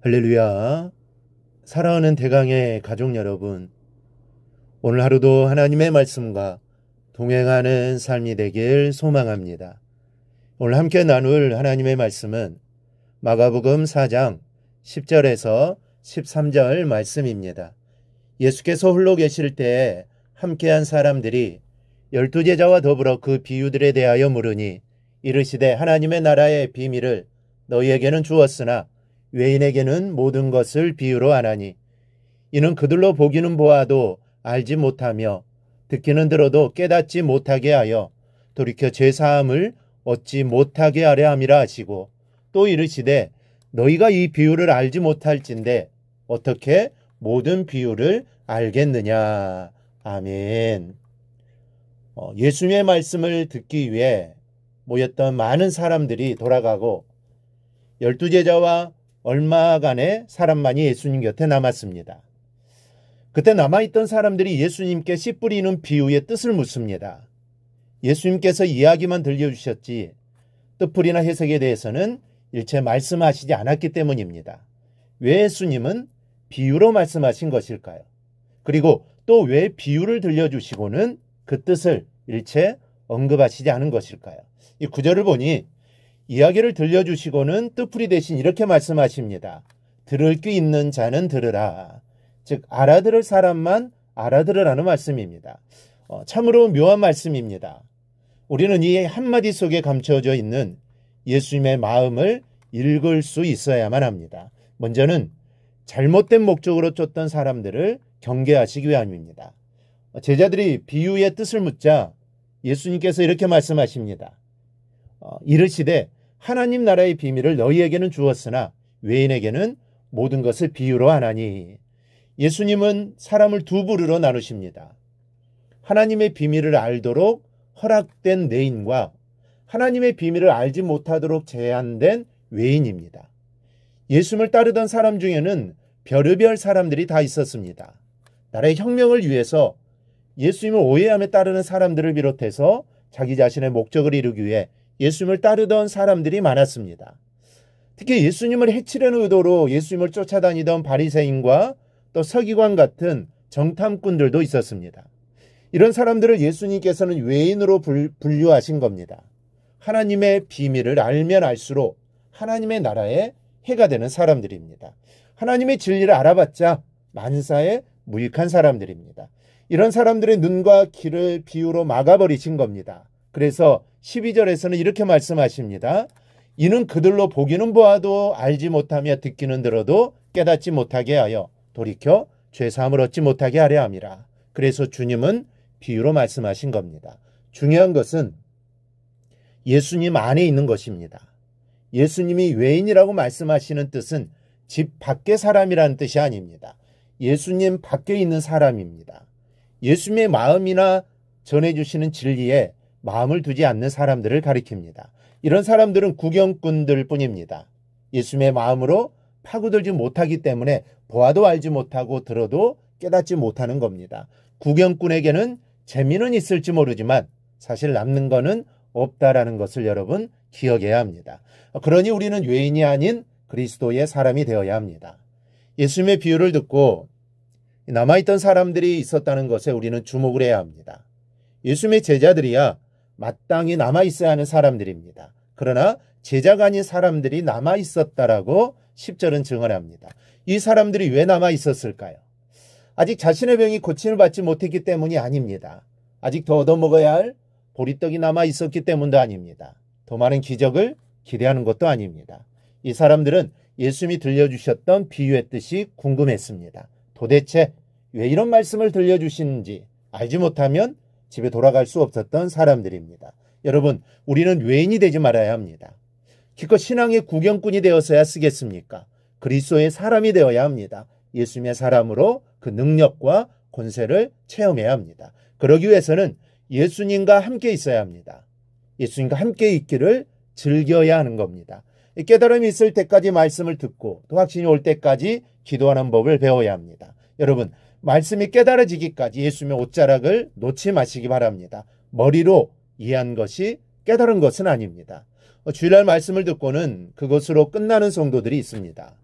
할렐루야. 사랑하는 대강의 가족 여러분, 오늘 하루도 하나님의 말씀과 동행하는 삶이 되길 소망합니다. 오늘 함께 나눌 하나님의 말씀은 마가복음 4장 10절에서 13절 말씀입니다. 예수께서 홀로 계실 때에 함께한 사람들이 12제자와 더불어 그 비유들에 대하여 물으니 이르시되 하나님의 나라의 비밀을 너희에게는 주었으나 외인에게는 모든 것을 비유로 하나니 이는 그들로 보기는 보아도 알지 못하며 듣기는 들어도 깨닫지 못하게 하여 돌이켜 죄사함을 얻지 못하게 하려 함이라 하시고 또 이르시되 너희가 이 비유를 알지 못할진대 어떻게 모든 비유를 알겠느냐. 아멘. 예수님의 말씀을 듣기 위해 모였던 많은 사람들이 돌아가고 12제자와 얼마간의 사람만이 예수님 곁에 남았습니다. 그때 남아있던 사람들이 예수님께 씨 뿌리는 비유의 뜻을 묻습니다. 예수님께서 이야기만 들려주셨지 뜻풀이나 해석에 대해서는 일체 말씀하시지 않았기 때문입니다. 왜 예수님은 비유로 말씀하신 것일까요? 그리고 또 왜 비유를 들려주시고는 그 뜻을 일체 언급하시지 않은 것일까요? 이 구절을 보니 이야기를 들려주시고는 뜻풀이 대신 이렇게 말씀하십니다. 들을 귀 있는 자는 들으라. 즉 알아들을 사람만 알아들으라는 말씀입니다. 참으로 묘한 말씀입니다. 우리는 이 한마디 속에 감춰져 있는 예수님의 마음을 읽을 수 있어야만 합니다. 먼저는 잘못된 목적으로 쫓던 사람들을 경계하시기 위함입니다. 제자들이 비유의 뜻을 묻자 예수님께서 이렇게 말씀하십니다. 이르시되 하나님 나라의 비밀을 너희에게는 주었으나 외인에게는 모든 것을 비유로 하나니. 예수님은 사람을 두 부류로 나누십니다. 하나님의 비밀을 알도록 허락된 내인과 하나님의 비밀을 알지 못하도록 제한된 외인입니다. 예수님을 따르던 사람 중에는 별의별 사람들이 다 있었습니다. 나라의 혁명을 위해서 예수님을 오해하며 따르는 사람들을 비롯해서 자기 자신의 목적을 이루기 위해 예수님을 따르던 사람들이 많았습니다. 특히 예수님을 해치려는 의도로 예수님을 쫓아다니던 바리새인과 또 서기관 같은 정탐꾼들도 있었습니다. 이런 사람들을 예수님께서는 외인으로 분류하신 겁니다. 하나님의 비밀을 알면 알수록 하나님의 나라에 해가 되는 사람들입니다. 하나님의 진리를 알아봤자 만사에 무익한 사람들입니다. 이런 사람들의 눈과 귀를 비유로 막아버리신 겁니다. 그래서 12절에서는 이렇게 말씀하십니다. 이는 그들로 보기는 보아도 알지 못하며 듣기는 들어도 깨닫지 못하게 하여 돌이켜 죄사함을 얻지 못하게 하려 함이라. 그래서 주님은 비유로 말씀하신 겁니다. 중요한 것은 예수님 안에 있는 것입니다. 예수님이 외인이라고 말씀하시는 뜻은 집 밖의 사람이라는 뜻이 아닙니다. 예수님 밖에 있는 사람입니다. 예수님의 마음이나 전해주시는 진리에 마음을 두지 않는 사람들을 가리킵니다. 이런 사람들은 구경꾼들 뿐입니다. 예수님의 마음으로 파고들지 못하기 때문에 보아도 알지 못하고 들어도 깨닫지 못하는 겁니다. 구경꾼에게는 재미는 있을지 모르지만 사실 남는 거는 없다라는 것을 여러분 기억해야 합니다. 그러니 우리는 외인이 아닌 그리스도의 사람이 되어야 합니다. 예수님의 비유를 듣고 남아있던 사람들이 있었다는 것에 우리는 주목을 해야 합니다. 예수님의 제자들이야 마땅히 남아있어야 하는 사람들입니다. 그러나 제자가 아닌 사람들이 남아있었다라고 10절은 증언합니다. 이 사람들이 왜 남아있었을까요? 아직 자신의 병이 고침을 받지 못했기 때문이 아닙니다. 아직 더 얻어먹어야 할 보리떡이 남아있었기 때문도 아닙니다. 더 많은 기적을 기대하는 것도 아닙니다. 이 사람들은 예수님이 들려주셨던 비유의 뜻이 궁금했습니다. 도대체 왜 이런 말씀을 들려주시는지 알지 못하면 집에 돌아갈 수 없었던 사람들입니다. 여러분, 우리는 외인이 되지 말아야 합니다. 기껏 신앙의 구경꾼이 되어서야 쓰겠습니까? 그리스도의 사람이 되어야 합니다. 예수님의 사람으로 그 능력과 권세를 체험해야 합니다. 그러기 위해서는 예수님과 함께 있어야 합니다. 예수님과 함께 있기를 즐겨야 하는 겁니다. 깨달음이 있을 때까지 말씀을 듣고 또 확신이 올 때까지 기도하는 법을 배워야 합니다. 여러분, 말씀이 깨달아지기까지 예수님의 옷자락을 놓지 마시기 바랍니다. 머리로 이해한 것이 깨달은 것은 아닙니다. 주일날 말씀을 듣고는 그것으로 끝나는 성도들이 있습니다.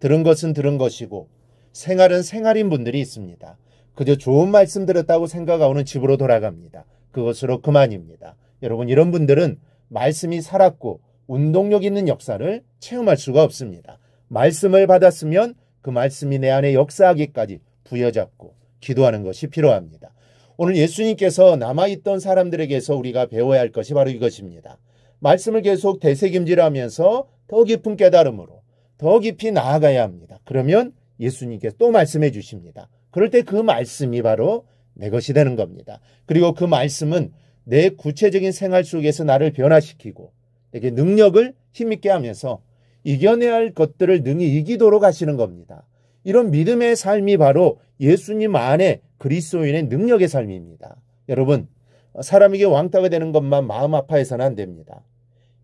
들은 것은 들은 것이고 생활은 생활인 분들이 있습니다. 그저 좋은 말씀 들었다고 생각하고는 집으로 돌아갑니다. 그것으로 그만입니다. 여러분, 이런 분들은 말씀이 살았고 운동력 있는 역사를 체험할 수가 없습니다. 말씀을 받았으면 그 말씀이 내 안에 역사하기까지 부여잡고 기도하는 것이 필요합니다. 오늘 예수님께서 남아있던 사람들에게서 우리가 배워야 할 것이 바로 이것입니다. 말씀을 계속 되새김질하면서 더 깊은 깨달음으로 더 깊이 나아가야 합니다. 그러면 예수님께서 또 말씀해 주십니다. 그럴 때 그 말씀이 바로 내 것이 되는 겁니다. 그리고 그 말씀은 내 구체적인 생활 속에서 나를 변화시키고 내게 능력을 힘있게 하면서 이겨내야 할 것들을 능히 이기도록 하시는 겁니다. 이런 믿음의 삶이 바로 예수님 안에 그리스도인의 능력의 삶입니다. 여러분, 사람에게 왕따가 되는 것만 마음 아파해서는 안 됩니다.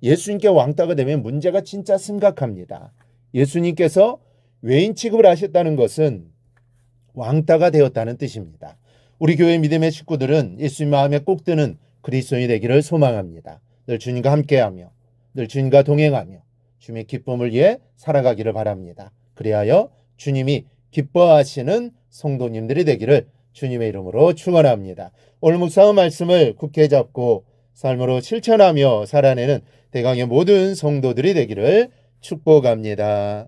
예수님께 왕따가 되면 문제가 진짜 심각합니다. 예수님께서 외인 취급을 하셨다는 것은 왕따가 되었다는 뜻입니다. 우리 교회 믿음의 식구들은 예수님 마음에 꼭 드는 그리스도인이 되기를 소망합니다. 늘 주님과 함께하며 늘 주님과 동행하며 주님의 기쁨을 위해 살아가기를 바랍니다. 그리하여 주님이 기뻐하시는 성도님들이 되기를 주님의 이름으로 축원합니다. 오늘 묵상한 말씀을 굳게 잡고 삶으로 실천하며 살아내는 대강의 모든 성도들이 되기를 축복합니다.